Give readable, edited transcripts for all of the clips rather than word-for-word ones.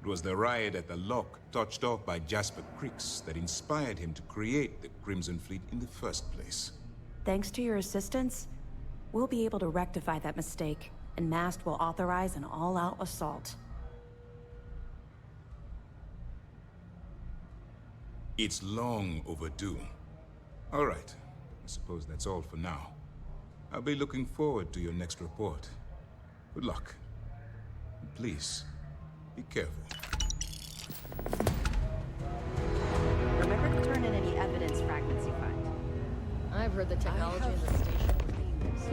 It was the riot at the lock, touched off by Jasper Creeks, that inspired him to create the Crimson Fleet in the first place. Thanks to your assistance, we'll be able to rectify that mistake, and Mast will authorize an all-out assault. It's long overdue. All right. I suppose that's all for now. I'll be looking forward to your next report. Good luck. And please, be careful. Remember to turn in any evidence fragments you find. I've heard the technology in the station would be used.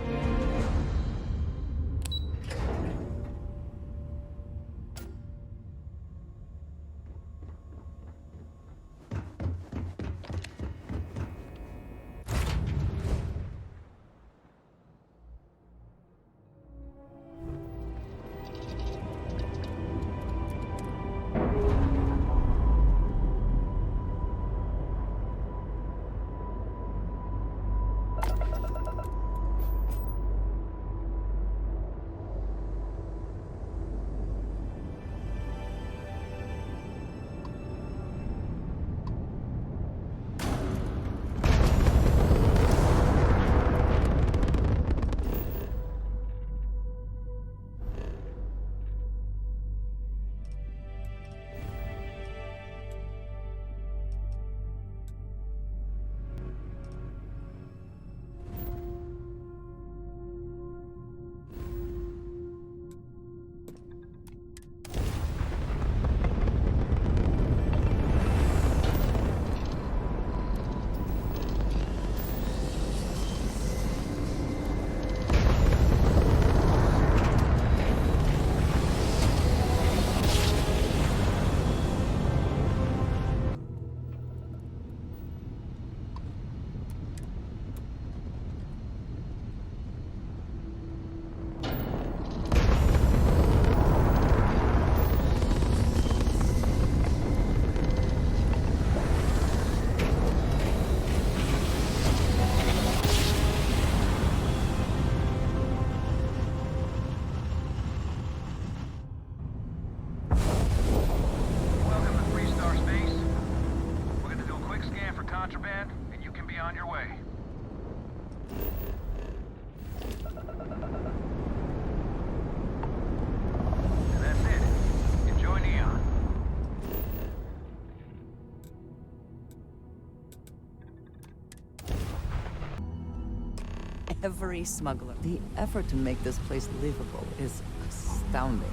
Every smuggler. The effort to make this place livable is astounding.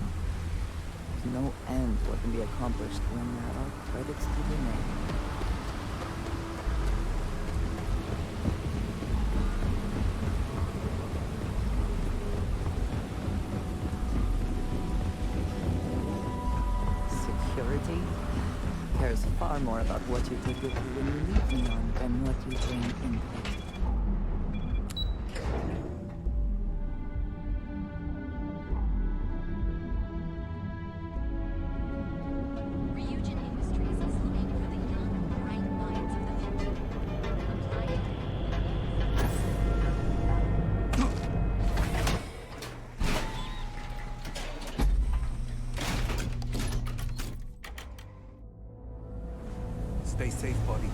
There's no end to what can be accomplished when there are credits to be made. Security cares far more about what you take with you when you leave Neon than what you bring into it. Stay safe, buddy.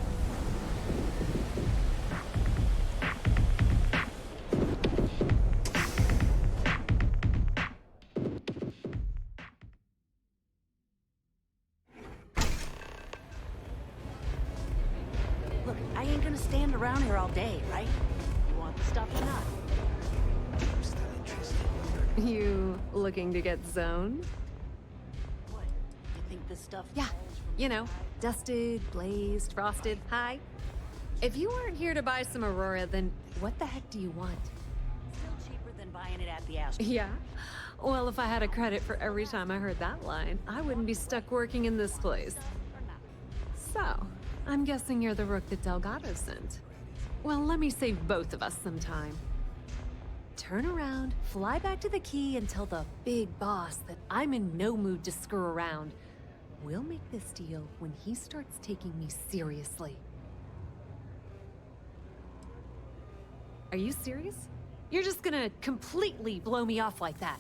Look, I ain't gonna stand around here all day, right? You want the stuff or not? I'm still interested. You looking to get zoned? What? You think this stuff... Yeah, falls from you the know, sky? dusted, glazed, frosted, high. If you weren't here to buy some Aurora, then what the heck do you want? Still cheaper than buying it at the Astro. Yeah? Well, if I had a credit for every time I heard that line, I wouldn't be stuck working in this place. Or not. So, I'm guessing you're the rook that Delgado sent. Well, let me save both of us some time. Turn around, fly back to the key, and tell the big boss that I'm in no mood to screw around. We'll make this deal when he starts taking me seriously. Are you serious? You're just gonna completely blow me off like that?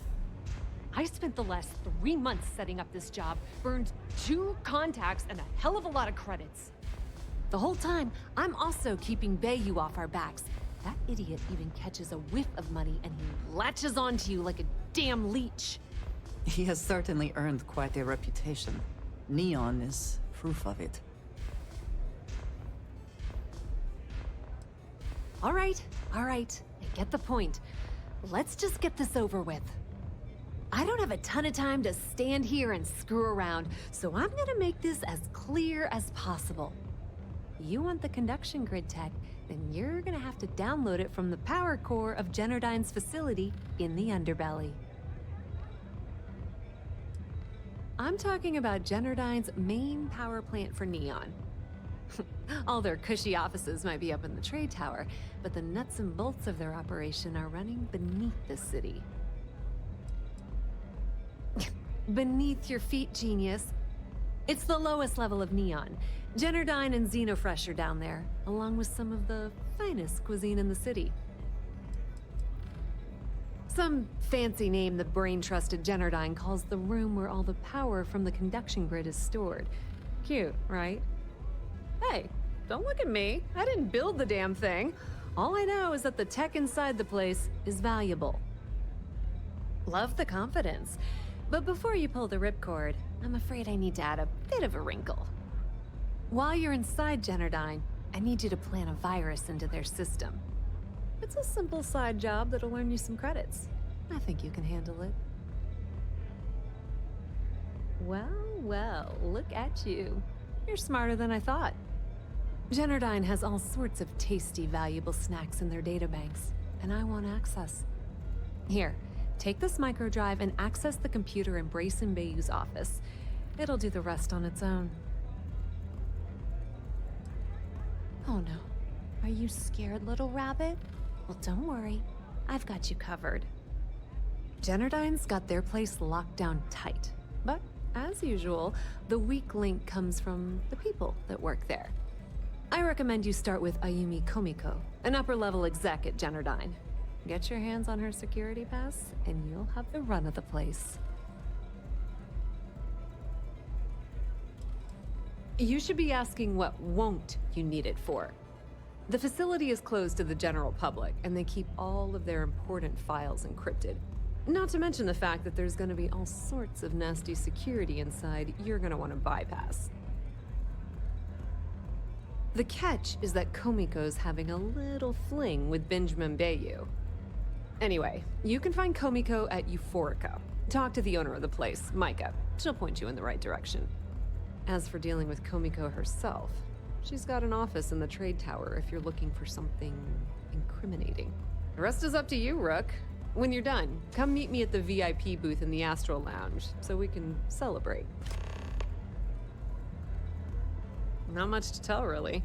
I spent the last 3 months setting up this job, burned 2 contacts and a hell of a lot of credits. The whole time, I'm also keeping Bayou off our backs. That idiot even catches a whiff of money and he latches onto you like a damn leech. He has certainly earned quite a reputation. Neon is proof of it. All right. I get the point. Let's just get this over with. I don't have a ton of time to stand here and screw around, so I'm gonna make this as clear as possible. You want the conduction grid tech, then you're gonna have to download it from the power core of Generdyne's facility in the underbelly. I'm talking about Generdyne's main power plant for Neon. All their cushy offices might be up in the trade tower, but the nuts and bolts of their operation are running beneath the city. Beneath your feet, genius. It's the lowest level of Neon. Generdyne and Xenofresh are down there, along with some of the finest cuisine in the city. Some fancy name the brain-trusted Generdyne calls the room where all the power from the conduction grid is stored. Cute, right? Hey, don't look at me. I didn't build the damn thing. All I know is that the tech inside the place is valuable. Love the confidence. But before you pull the ripcord, I'm afraid I need to add a bit of a wrinkle. While you're inside Generdyne, I need you to plant a virus into their system. It's a simple side job that'll earn you some credits. I think you can handle it. Well, look at you. You're smarter than I thought. Generdyne has all sorts of tasty, valuable snacks in their databanks, and I want access. Here, take this microdrive and access the computer in Brayson Bayou's office. It'll do the rest on its own. Oh no. Are you scared, little rabbit? Well, don't worry. I've got you covered. Generdyne's got their place locked down tight. But, as usual, the weak link comes from the people that work there. I recommend you start with Ayumi Komiko, an upper-level exec at Generdyne. Get your hands on her security pass, and you'll have the run of the place. You should be asking what won't you need it for. The facility is closed to the general public, and they keep all of their important files encrypted. Not to mention the fact that there's going to be all sorts of nasty security inside you're going to want to bypass. The catch is that Komiko's having a little fling with Benjamin Bayou. Anyway, you can find Komiko at Euphorica. Talk to the owner of the place, Micah. She'll point you in the right direction. As for dealing with Komiko herself, she's got an office in the trade tower if you're looking for something incriminating. The rest is up to you, Rook. When you're done, come meet me at the VIP booth in the Astral Lounge so we can celebrate. Not much to tell, really.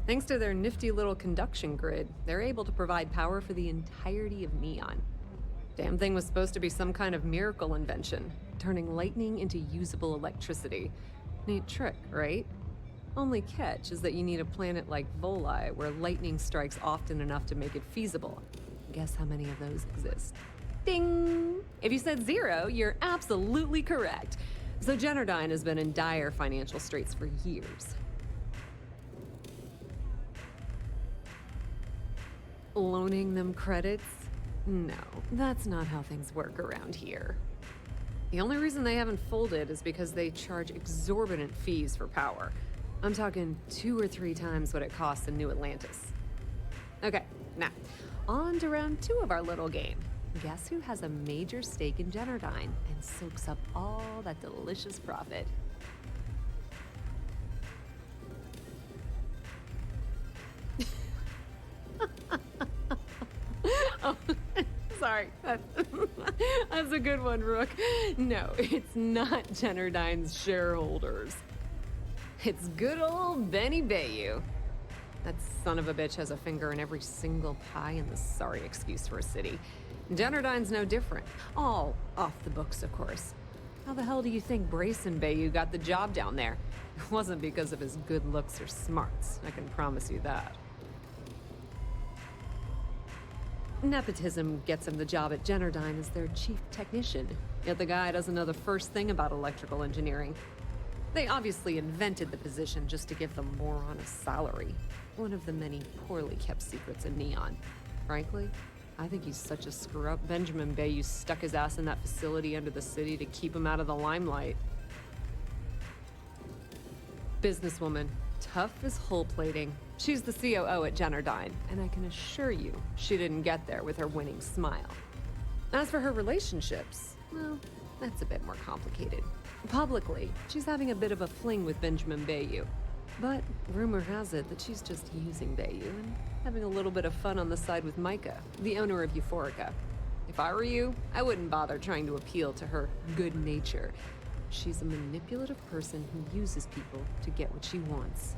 Thanks to their nifty little conduction grid, they're able to provide power for the entirety of Neon. Damn thing was supposed to be some kind of miracle invention, turning lightning into usable electricity. Neat trick, right? Only catch is that you need a planet like Voli, where lightning strikes often enough to make it feasible. Guess how many of those exist? Ding! If you said 0, you're absolutely correct. So Generdyne has been in dire financial straits for years. Loaning them credits? No, that's not how things work around here. The only reason they haven't folded is because they charge exorbitant fees for power. I'm talking 2 or 3 times what it costs in New Atlantis. Okay, now, on to round 2 of our little game. Guess who has a major stake in Generdyne and soaks up all that delicious profit? Oh, sorry. That's a good one, Rook. No, it's not Generdyne's shareholders. It's good old Benny Bayou. That son of a bitch has a finger in every single pie and the sorry excuse for a city. Generdyne's no different. All off the books, of course. How the hell do you think Brayson Bayou got the job down there? It wasn't because of his good looks or smarts, I can promise you that. Nepotism gets him the job at Generdyne as their chief technician, yet the guy doesn't know the first thing about electrical engineering. They obviously invented the position just to give them more on a salary. One of the many poorly kept secrets in Neon. Frankly, I think he's such a screw-up. Benjamin Bayou stuck his ass in that facility under the city to keep him out of the limelight. Businesswoman, tough as hull plating. She's the COO at Generdyne, and I can assure you she didn't get there with her winning smile. As for her relationships, well, that's a bit more complicated. Publicly, she's having a bit of a fling with Benjamin Bayou. But rumor has it that she's just using Bayou and having a little bit of fun on the side with Micah, the owner of Euphorica. If I were you, I wouldn't bother trying to appeal to her good nature. She's a manipulative person who uses people to get what she wants.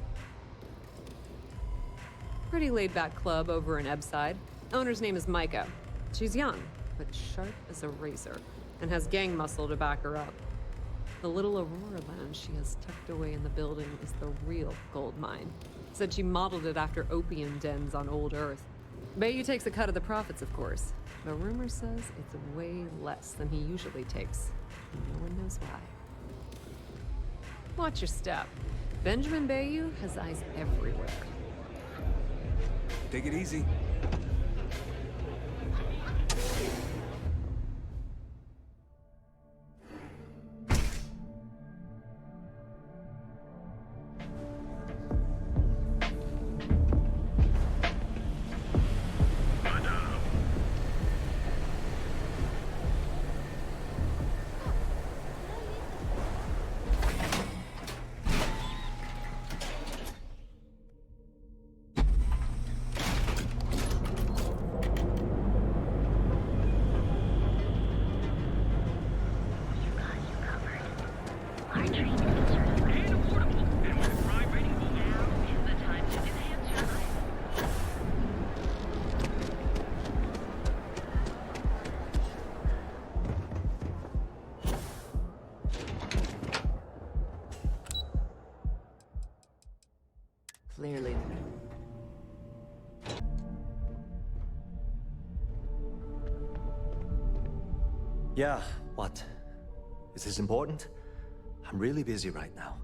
Pretty laid-back club over in Ebbside. Owner's name is Micah. She's young, but sharp as a razor, and has gang muscle to back her up. The little Aurora lounge she has tucked away in the building is the real gold mine. Said she modeled it after opium dens on old Earth. Bayou takes a cut of the profits, of course. The rumor says it's way less than he usually takes. No one knows why. Watch your step. Benjamin Bayou has eyes everywhere. Take it easy. Clearly. Yeah, what? Is this important? I'm really busy right now.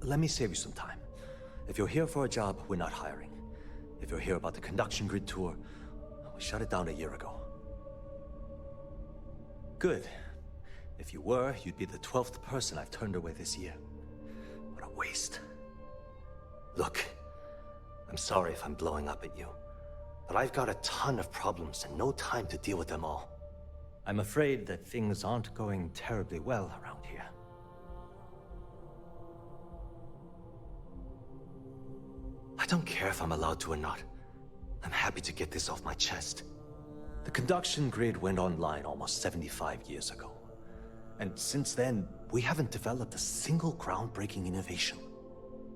Let me save you some time. If you're here for a job, we're not hiring. If you're here about the conduction grid tour, we shut it down a year ago. Good. If you were, you'd be the 12th person I've turned away this year. What a waste. Look, I'm sorry if I'm blowing up at you, but I've got a ton of problems and no time to deal with them all. I'm afraid that things aren't going terribly well around here. I don't care if I'm allowed to or not. I'm happy to get this off my chest. The conduction grid went online almost 75 years ago. And since then, we haven't developed a single groundbreaking innovation.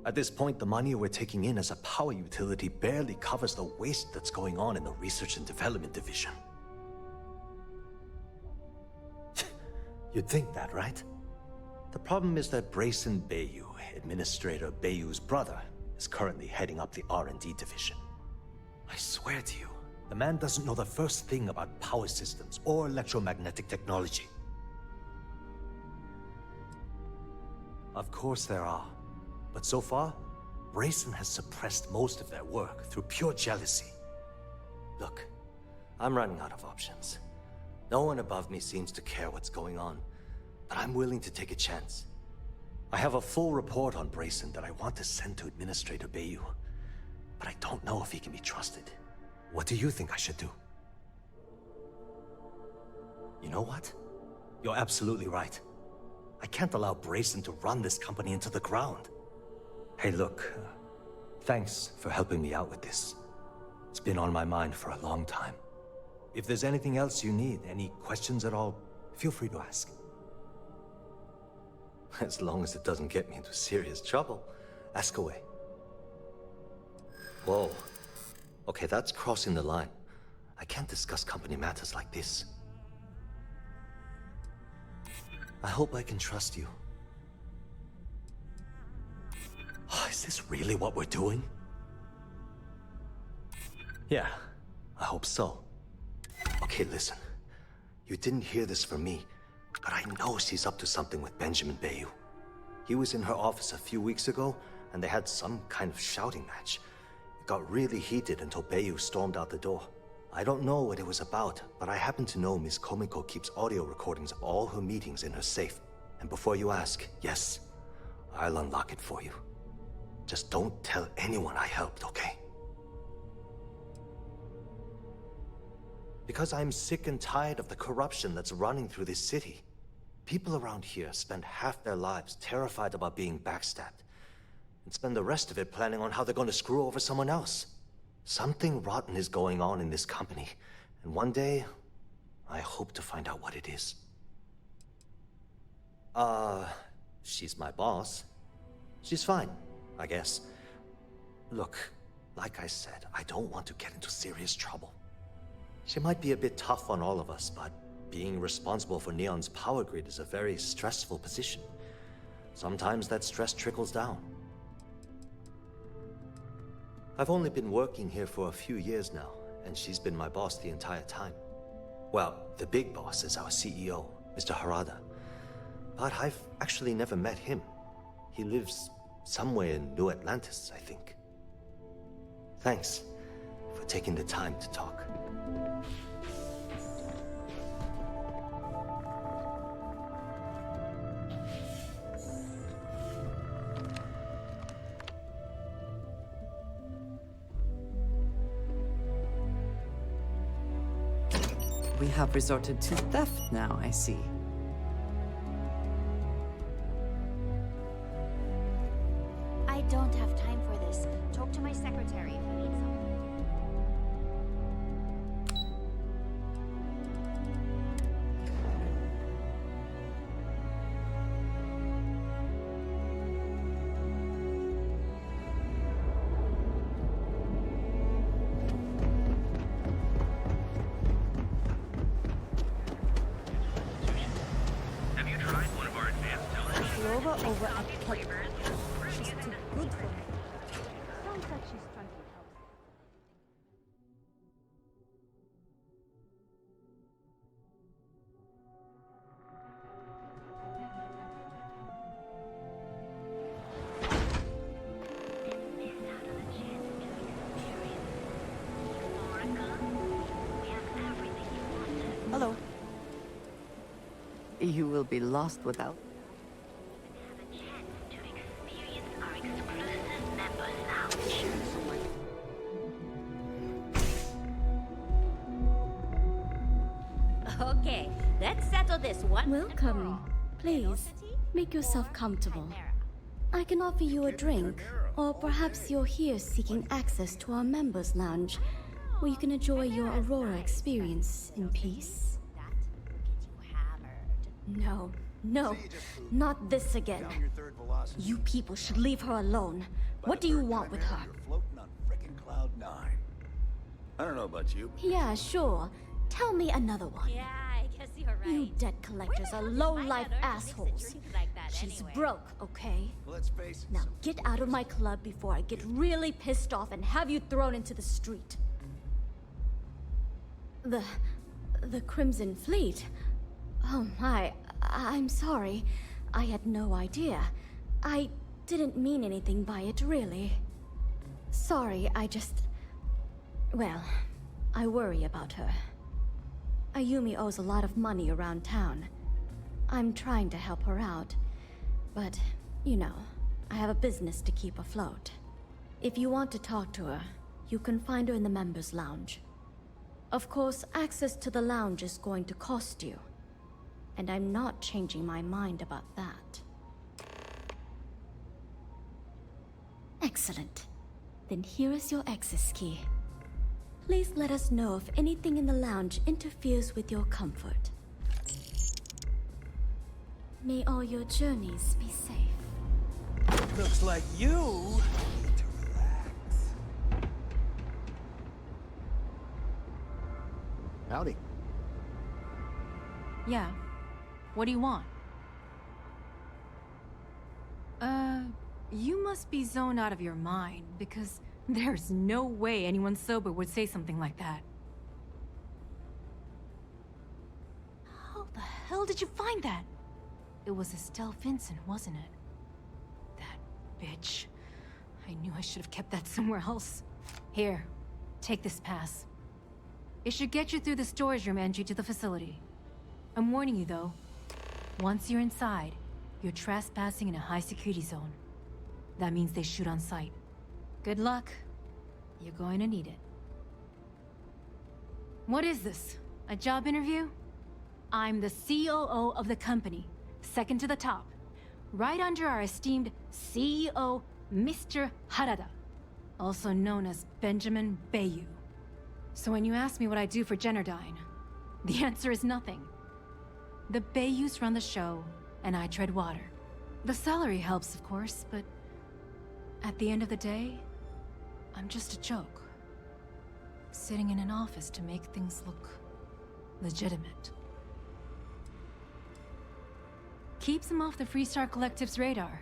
At this point, the money we're taking in as a power utility barely covers the waste that's going on in the research and development division. You'd think that, right? The problem is that Brayson Bayou, Administrator Bayou's brother, is currently heading up the R&D division. I swear to you, the man doesn't know the first thing about power systems or electromagnetic technology. Of course there are. But so far, Brayson has suppressed most of their work through pure jealousy. Look, I'm running out of options. No one above me seems to care what's going on, but I'm willing to take a chance. I have a full report on Brayson that I want to send to Administrator Bayou, but I don't know if he can be trusted. What do you think I should do? You know what? You're absolutely right. I can't allow Brayson to run this company into the ground. Hey, look, thanks for helping me out with this. It's been on my mind for a long time. If there's anything else you need, any questions at all, feel free to ask. As long as it doesn't get me into serious trouble, ask away. Whoa. Okay, that's crossing the line. I can't discuss company matters like this. I hope I can trust you. Is this really what we're doing? Yeah, I hope so. Okay, listen. You didn't hear this from me, but I know she's up to something with Benjamin Bayou. He was in her office a few weeks ago, and they had some kind of shouting match. It got really heated until Bayou stormed out the door. I don't know what it was about, but I happen to know Miss Komiko keeps audio recordings of all her meetings in her safe. And before you ask, yes, I'll unlock it for you. Just don't tell anyone I helped, okay? Because I'm sick and tired of the corruption that's running through this city. People around here spend half their lives terrified about being backstabbed, and spend the rest of it planning on how they're going to screw over someone else. Something rotten is going on in this company, and one day, I hope to find out what it is. She's my boss. She's fine, I guess. Look, like I said, I don't want to get into serious trouble. She might be a bit tough on all of us, but being responsible for Neon's power grid is a very stressful position. Sometimes that stress trickles down. I've only been working here for a few years now, and she's been my boss the entire time. Well, the big boss is our CEO, Mr. Harada. But I've actually never met him. He lives somewhere in New Atlantis, I think. Thanks for taking the time to talk. We have resorted to theft now, I see. I don't have time for this. Talk to my secretary if you need something. Clover over at Put. She's too good for me. Sounds like she's trying to help. Hello. You will be lost without. Okay, let's settle this one. Welcome. Please, make yourself comfortable. I can offer you a drink, or perhaps you're here seeking access to our members' lounge, where you can enjoy your Aurora experience in peace. No, no, not this again. You people should leave her alone. What do you want with her? You're floating on frickin' cloud 9. I don't know about you. Yeah, sure. Tell me another one. Yeah, I guess you're right. You debt collectors are low-life assholes. She's broke, okay? Let's face it. Now get out of my club before I get really pissed off and have you thrown into the street. The Crimson Fleet? Oh my, I'm sorry. I had no idea. I didn't mean anything by it, really. Sorry, well, I worry about her. Ayumi owes a lot of money around town. I'm trying to help her out, but, you know, I have a business to keep afloat. If you want to talk to her, you can find her in the members' lounge. Of course, access to the lounge is going to cost you, and I'm not changing my mind about that. Excellent. Then here is your access key. Please let us know if anything in the lounge interferes with your comfort. May all your journeys be safe. Looks like you need to relax. Howdy. Yeah. What do you want? You must be zoned out of your mind, because there's no way anyone sober would say something like that. did you find that? It was Estelle Vincent, wasn't it? That bitch. I knew I should have kept that somewhere else. Here, take this pass. It should get you through the storage room entry to the facility. I'm warning you though, once you're inside, you're trespassing in a high-security zone. That means they shoot on sight. Good luck. You're going to need it. What is this? A job interview? I'm the COO of the company, second to the top. Right under our esteemed CEO, Mr. Harada, also known as Benjamin Bayou. So when you ask me what I do for Generdyne, the answer is nothing. The Bayous run the show, and I tread water. The salary helps, of course, but at the end of the day, I'm just a joke. Sitting in an office to make things look legitimate. Keeps them off the Freestar Collective's radar.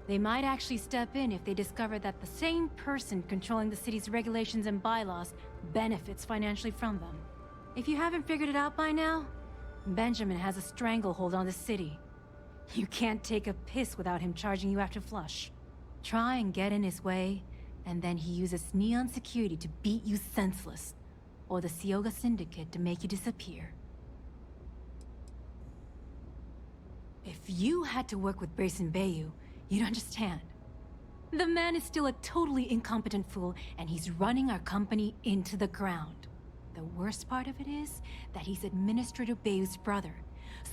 They might actually step in if they discover that the same person controlling the city's regulations and bylaws benefits financially from them. If you haven't figured it out by now, Benjamin has a stranglehold on the city. You can't take a piss without him charging you after flush. Try and get in his way, and then he uses Neon security to beat you senseless, or the Sioga Syndicate to make you disappear. If you had to work with Grayson Bayou, you'd understand. The man is still a totally incompetent fool, and he's running our company into the ground. The worst part of it is that he's Administrator Bayou's brother,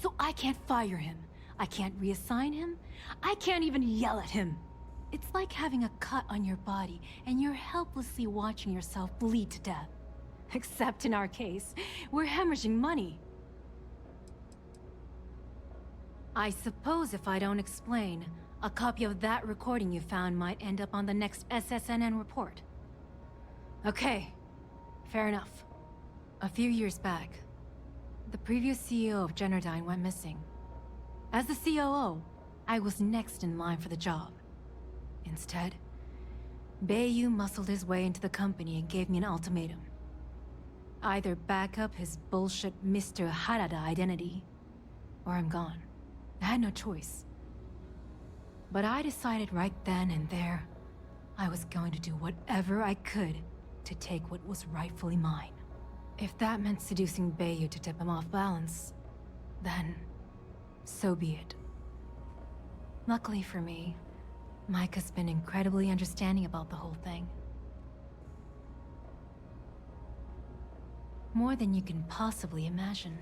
so I can't fire him. I can't reassign him. I can't even yell at him. It's like having a cut on your body, and you're helplessly watching yourself bleed to death. Except in our case, we're hemorrhaging money. I suppose if I don't explain, a copy of that recording you found might end up on the next SSNN report. Okay, fair enough. A few years back, the previous CEO of Generdyne went missing. As the COO, I was next in line for the job. Instead, Bayou muscled his way into the company and gave me an ultimatum. Either back up his bullshit Mr. Harada identity, or I'm gone. I had no choice. But I decided right then and there, I was going to do whatever I could to take what was rightfully mine. If that meant seducing Bayou to tip him off balance, then so be it. Luckily for me, Mike has been incredibly understanding about the whole thing. More than you can possibly imagine.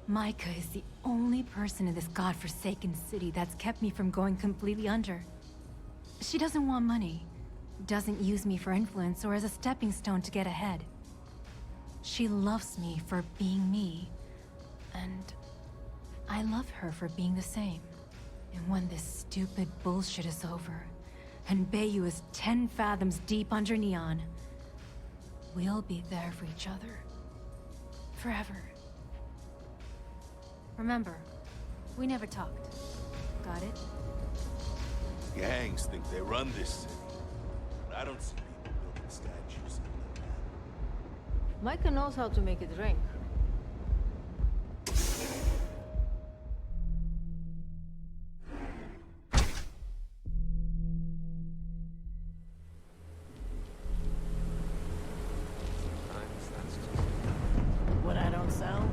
Micah is the only person in this godforsaken city that's kept me from going completely under. She doesn't want money, doesn't use me for influence or as a stepping stone to get ahead. She loves me for being me, and I love her for being the same. And when this stupid bullshit is over, and Bayou is 10 fathoms deep under Neon, we'll be there for each other. Forever. Remember, we never talked. Got it? Gangs think they run this city. But I don't see people building statues like that. Micah knows how to make it rain. What I don't sell?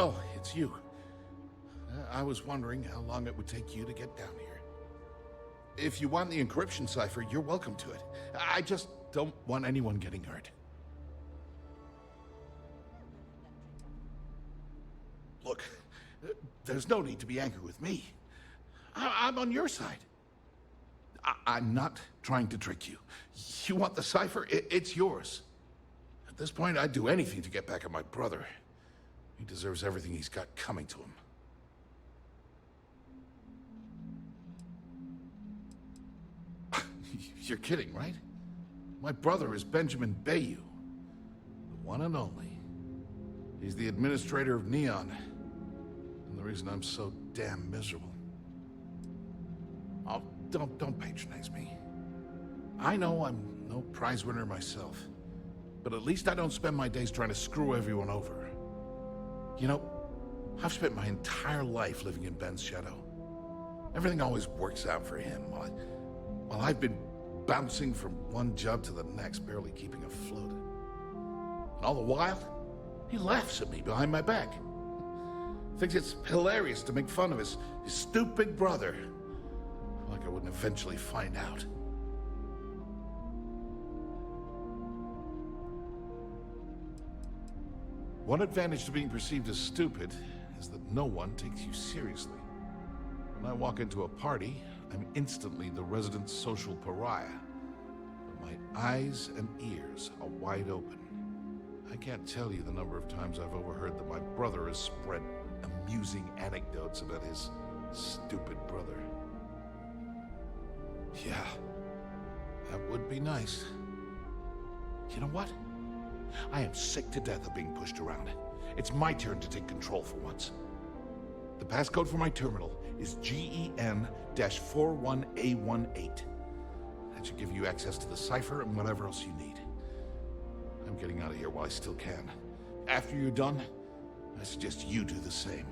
Oh, it's you. I was wondering how long it would take you to get down here. If you want the encryption cipher, you're welcome to it. I just don't want anyone getting hurt. Look, there's no need to be angry with me. I'm on your side. I'm not trying to trick you. You want the cipher? It's yours. At this point, I'd do anything to get back at my brother. He deserves everything he's got coming to him. You're kidding, right? My brother is Benjamin Bayou, the one and only. He's the administrator of Neon, and the reason I'm so damn miserable. Oh, don't patronize me. I know I'm no prize winner myself, but at least I don't spend my days trying to screw everyone over. You know, I've spent my entire life living in Ben's shadow. Everything always works out for him, while I've been bouncing from one job to the next, barely keeping afloat. And all the while, he laughs at me behind my back. Thinks it's hilarious to make fun of his stupid brother. Like I wouldn't eventually find out. One advantage to being perceived as stupid is that no one takes you seriously. When I walk into a party, I'm instantly the resident social pariah. But my eyes and ears are wide open. I can't tell you the number of times I've overheard that my brother has spread amusing anecdotes about his stupid brother. Yeah, that would be nice. You know what? I am sick to death of being pushed around. It's my turn to take control for once. The passcode for my terminal is GEN-41A18. That should give you access to the cipher and whatever else you need. I'm getting out of here while I still can. After you're done, I suggest you do the same.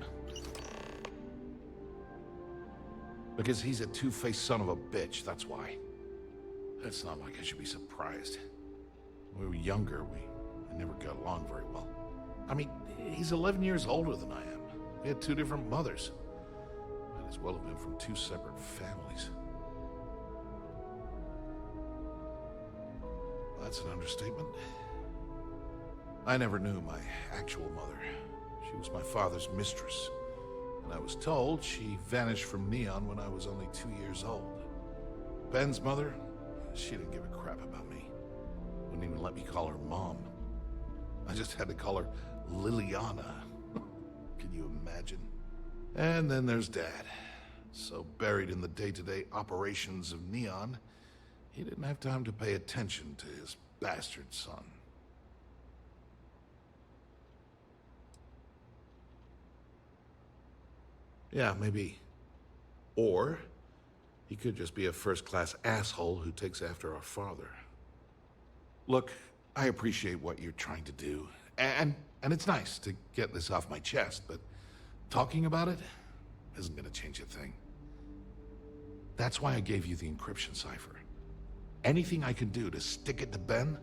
Because he's a two-faced son of a bitch, that's why. It's not like I should be surprised. When we were younger, we never got along very well. I mean, he's 11 years older than I am. We had two different mothers. Might as well have been from two separate families. That's an understatement. I never knew my actual mother. She was my father's mistress. And I was told she vanished from Neon when I was only 2 years old. Ben's mother, she didn't give a crap about me. Wouldn't even let me call her Mom. I just had to call her Liliana. Can you imagine? And then there's Dad. So buried in the day-to-day operations of Neon, he didn't have time to pay attention to his bastard son. Yeah, maybe. Or he could just be a first-class asshole who takes after our father. Look, I appreciate what you're trying to do, and it's nice to get this off my chest, but talking about it isn't gonna change a thing. That's why I gave you the encryption cipher. Anything I can do to stick it to Ben,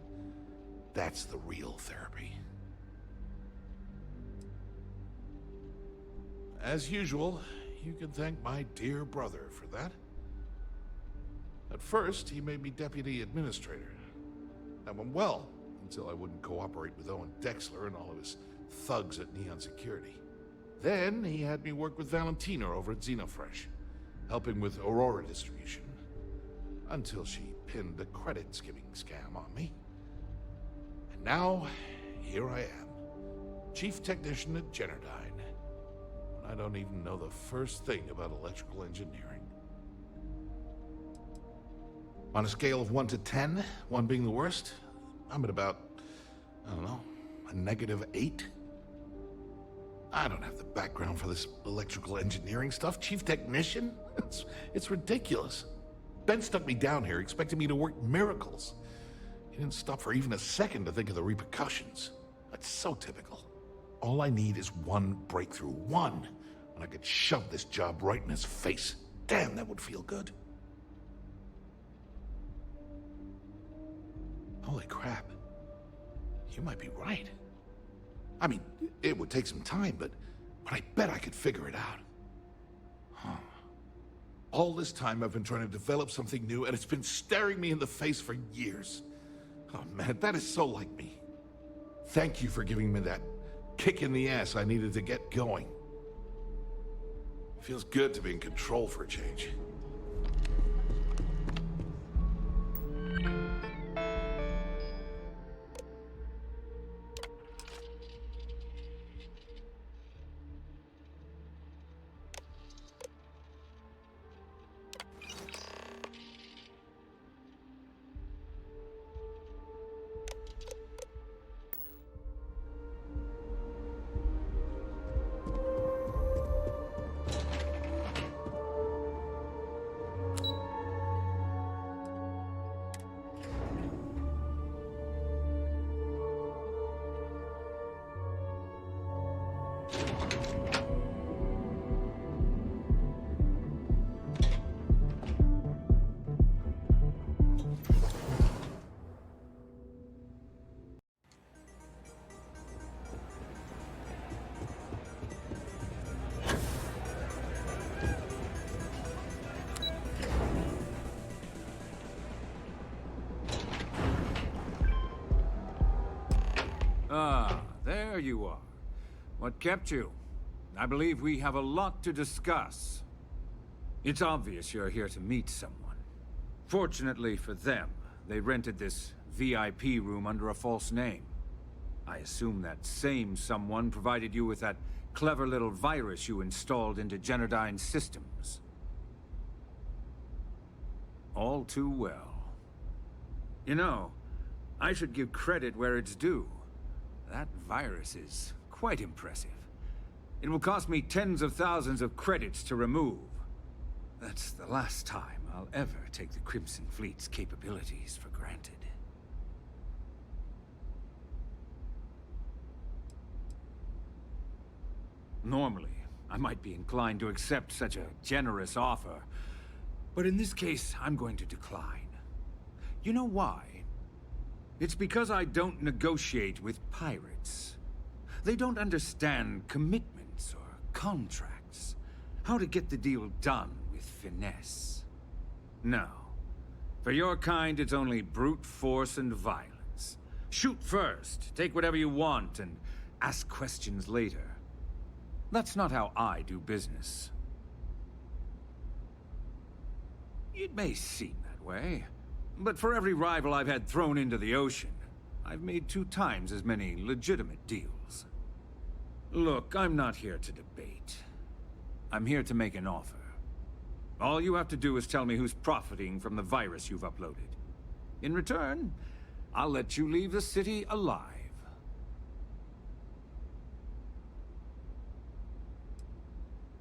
that's the real therapy. As usual, you can thank my dear brother for that. At first, he made me deputy administrator. That went well, until I wouldn't cooperate with Owen Dexler and all of his thugs at Neon Security. Then he had me work with Valentina over at Xenofresh, helping with Aurora distribution, until she pinned a credit skimming scam on me. And now, here I am, chief technician at Generdyne. I don't even know the first thing about electrical engineering. On a scale of 1 to 10, 1 being the worst, I'm at about, I don't know, a -8. I don't have the background for this electrical engineering stuff. Chief technician? It's ridiculous. Ben stuck me down here expecting me to work miracles. He didn't stop for even a second to think of the repercussions. That's so typical. All I need is one breakthrough, one, and I could shove this job right in his face. Damn, that would feel good. Holy crap. You might be right. I mean, it would take some time, but but I bet I could figure it out. Huh. All this time I've been trying to develop something new, and it's been staring me in the face for years. Oh man, that is so like me. Thank you for giving me that kick in the ass I needed to get going. Feels good to be in control for a change. Ah, there you are. What kept you? I believe we have a lot to discuss. It's obvious you're here to meet someone. Fortunately for them, they rented this VIP room under a false name. I assume that same someone provided you with that clever little virus you installed into Genodyne's systems. All too well. You know, I should give credit where it's due. That virus is quite impressive. It will cost me tens of thousands of credits to remove. That's the last time I'll ever take the Crimson Fleet's capabilities for granted. Normally, I might be inclined to accept such a generous offer, but in this case, I'm going to decline. You know why? It's because I don't negotiate with pirates. They don't understand commitments or contracts. How to get the deal done with finesse. No. For your kind, it's only brute force and violence. Shoot first, take whatever you want, and ask questions later. That's not how I do business. It may seem that way. But for every rival I've had thrown into the ocean, I've made 2 times as many legitimate deals. Look, I'm not here to debate. I'm here to make an offer. All you have to do is tell me who's profiting from the virus you've uploaded. In return, I'll let you leave the city alive.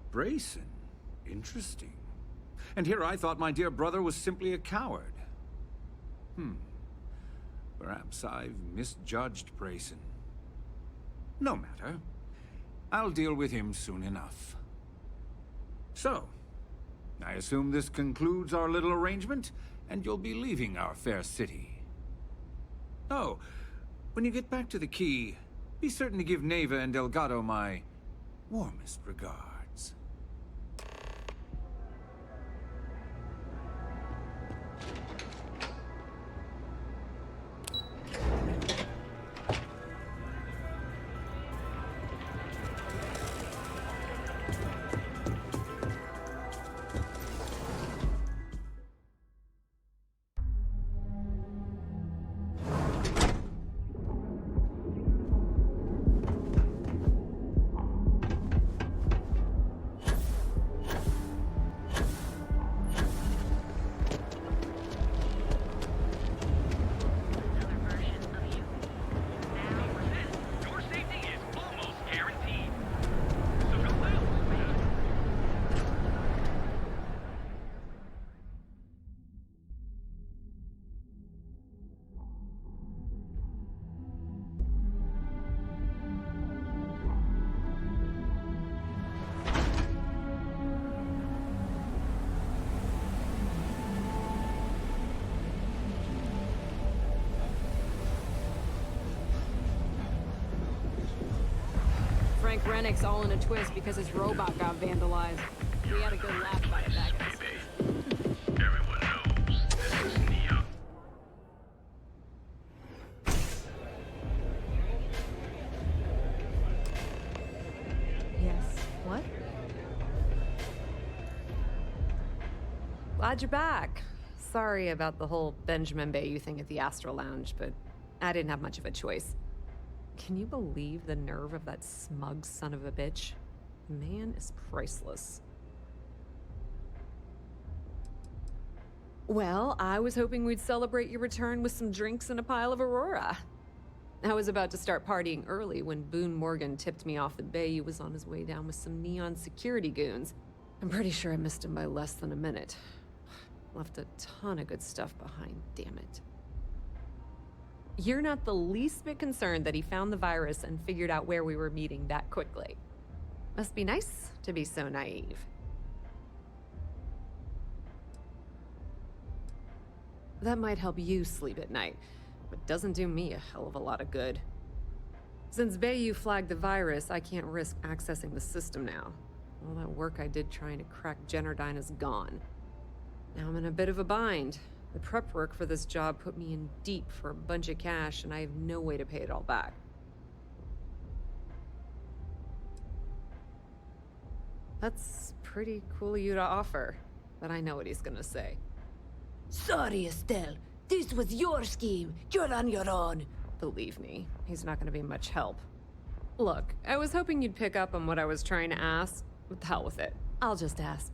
Brayson? Interesting. And here I thought my dear brother was simply a coward. Perhaps I've misjudged Brayson. No matter. I'll deal with him soon enough. So, I assume this concludes our little arrangement, and you'll be leaving our fair city. Oh, when you get back to the Key, be certain to give Neva and Delgado my warmest regards. Frank Rennick's all in a twist because his robot got vandalized. We had a good laugh about it back in the Everyone knows this is Neo. Yes. What? Glad you're back. Sorry about the whole Benjamin Bayou thing at the Astro Lounge, but I didn't have much of a choice. Can you believe the nerve of that smug son of a bitch? The man is priceless. Well, I was hoping we'd celebrate your return with some drinks and a pile of Aurora. I was about to start partying early when Boone Morgan tipped me off that Bayou was on his way down with some neon security goons. I'm pretty sure I missed him by less than a minute. Left a ton of good stuff behind, damn it. You're not the least bit concerned that he found the virus and figured out where we were meeting that quickly. Must be nice to be so naive. That might help you sleep at night, but doesn't do me a hell of a lot of good. Since Bayou flagged the virus, I can't risk accessing the system now. All that work I did trying to crack Generdyne is gone. Now I'm in a bit of a bind. The prep work for this job put me in deep for a bunch of cash, and I have no way to pay it all back. That's pretty cool of you to offer, but I know what he's gonna say. Sorry, Estelle. This was your scheme. You're on your own. Believe me, he's not gonna be much help. Look, I was hoping you'd pick up on what I was trying to ask. What the hell with it? I'll just ask.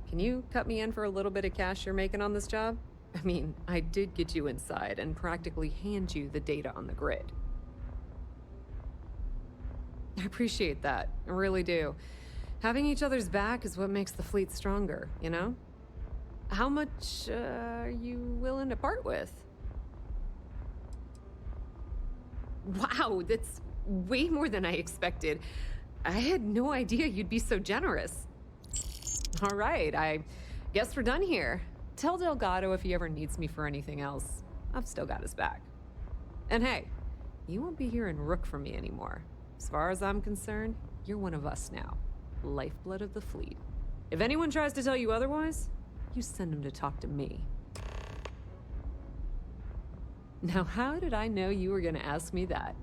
Can you cut me in for a little bit of cash you're making on this job? I mean, I did get you inside and practically hand you the data on the grid. I appreciate that. I really do. Having each other's back is what makes the fleet stronger, you know? How much are you willing to part with? Wow, that's way more than I expected. I had no idea you'd be so generous. All right, I guess we're done here. Tell Delgado if he ever needs me for anything else. I've still got his back. And hey, you won't be hearing Rook from me anymore. As far as I'm concerned, you're one of us now. Lifeblood of the fleet. If anyone tries to tell you otherwise, you send them to talk to me. Now, how did I know you were gonna ask me that?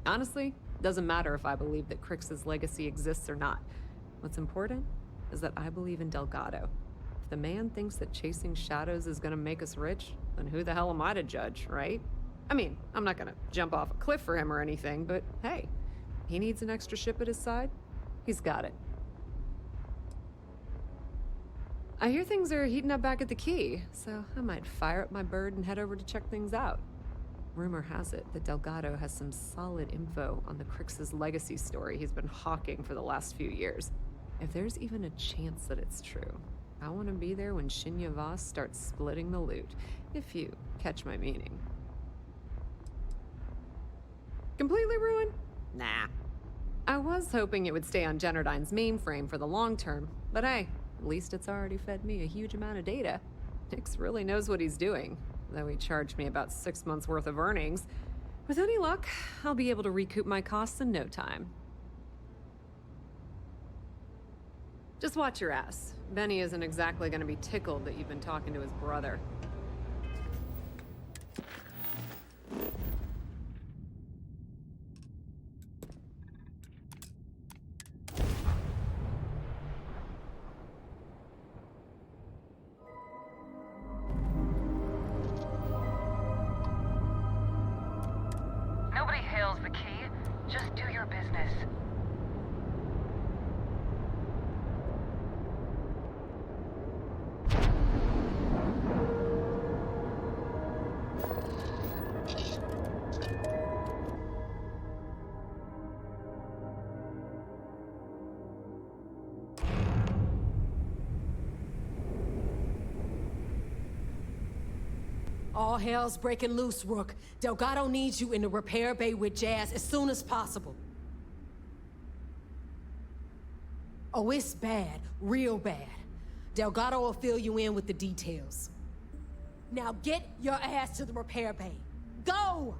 Honestly, doesn't matter if I believe that Crix's legacy exists or not. What's important is that I believe in Delgado. If the man thinks that chasing shadows is gonna make us rich, then who the hell am I to judge, right? I mean, I'm not gonna jump off a cliff for him or anything, but hey, he needs an extra ship at his side, he's got it. I hear things are heating up back at the Key, so I might fire up my bird and head over to check things out. Rumor has it that Delgado has some solid info on the Crix's legacy story he's been hawking for the last few years. If there's even a chance that it's true, I want to be there when Shinya Voss starts splitting the loot, if you catch my meaning. Completely ruined? Nah. I was hoping it would stay on Generdyne's mainframe for the long term, but hey, at least it's already fed me a huge amount of data. Nix really knows what he's doing, though he charged me about 6 months worth of earnings. With any luck, I'll be able to recoup my costs in no time. Just watch your ass. Benny isn't exactly gonna be tickled that you've been talking to his brother. Nobody hails the Key. Just do your business. All hell's breaking loose, Rook. Delgado needs you in the repair bay with Jazz as soon as possible. Oh, it's bad. Real bad. Delgado will fill you in with the details. Now get your ass to the repair bay. Go!